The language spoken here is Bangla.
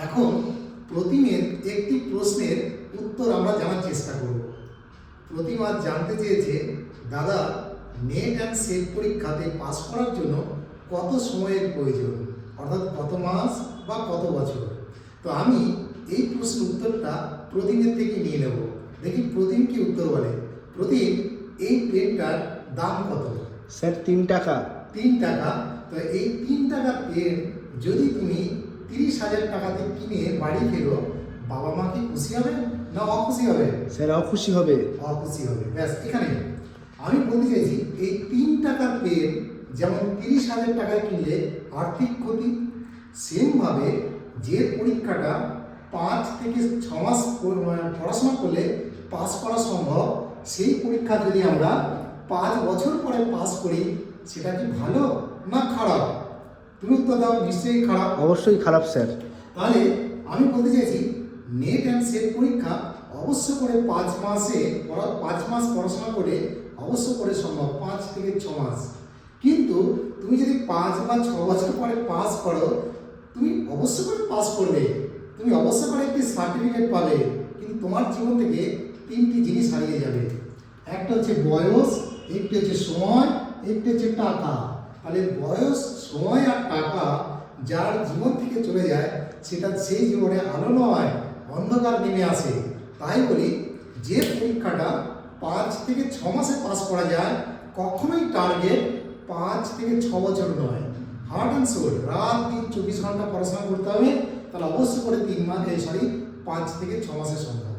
এখন প্রতিমের একটি প্রশ্নের উত্তর আমরা জানার চেষ্টা করব। প্রতিমা জানতে চেয়েছে, দাদা নেট অ্যান্ড সেট পরীক্ষাতে পাস করার জন্য কত সময়ের প্রয়োজন, অর্থাৎ কত মাস বা কত বছর। তো আমি এই প্রশ্নের উত্তরটা প্রতিমের থেকে নিয়ে নেব। দেখি প্রতিম কি উত্তর বলে। প্রতিম, এই পেনটার দাম কত? স্যার 3 টাকা। 3 টাকা। তো এই 3 টাকার পেন যদি তুমি 30,000 টাকাতে কিনে বাড়ি ফেরো, বাবা মা কি খুশি হবে না অখুশি হবে? স্যার অখুশি হবে। অখুশি হবে। ব্যাস, এখানে আমি বলতে চাইছি এই 3 টাকার পেন যেমন 30,000 টাকায় কিনলে আর্থিক ক্ষতি, সেমভাবে যে পরীক্ষাটা 5 থেকে 6 মাস পড়াশোনা করলে পাস করা সম্ভব, সেই পরীক্ষা যদি আমরা 5 বছর পরে পাস করি, সেটা কি ভালো না খারাপ? তুমি উত্তর দাও। নিশ্চয়ই খারাপ। অবশ্যই খারাপ স্যার। তাহলে আমি বলতে চাইছি নেট অ্যান্ড সেট পরীক্ষা অবশ্য করে 5 মাস পড়াশোনা করে অবশ্য করে সম্ভব, 5 থেকে 6 মাস। কিন্তু তুমি যদি 5 বা 6 বছর পরে পাস করো, তুমি অবশ্য করে পাস করবে, তুমি অবশ্য করে একটি সার্টিফিকেট পাবে, কিন্তু তোমার জীবন থেকে 3টি জিনিস হারিয়ে যাবে। একটা হচ্ছে বয়স, একটি হচ্ছে সময়, একটি হচ্ছে টাকা। তাহলে বয়স, সময় আর টাকা যার জীবন থেকে চলে যায়, সেটা সেই জীবনে আলো নয়, অন্ধকার নেমে আসে। তাই বলি, যে পরীক্ষাটা 5 থেকে 6 মাসে পাস করা যায়, কখনোই টার্গেট 5 থেকে 6 বছর নয়। হার্ড অ্যান্ড সোল রাত দিন 24 ঘন্টা পড়াশোনা করতে হবে, তাহলে অবশ্যই করে 5 থেকে 6 মাসের সম্ভব।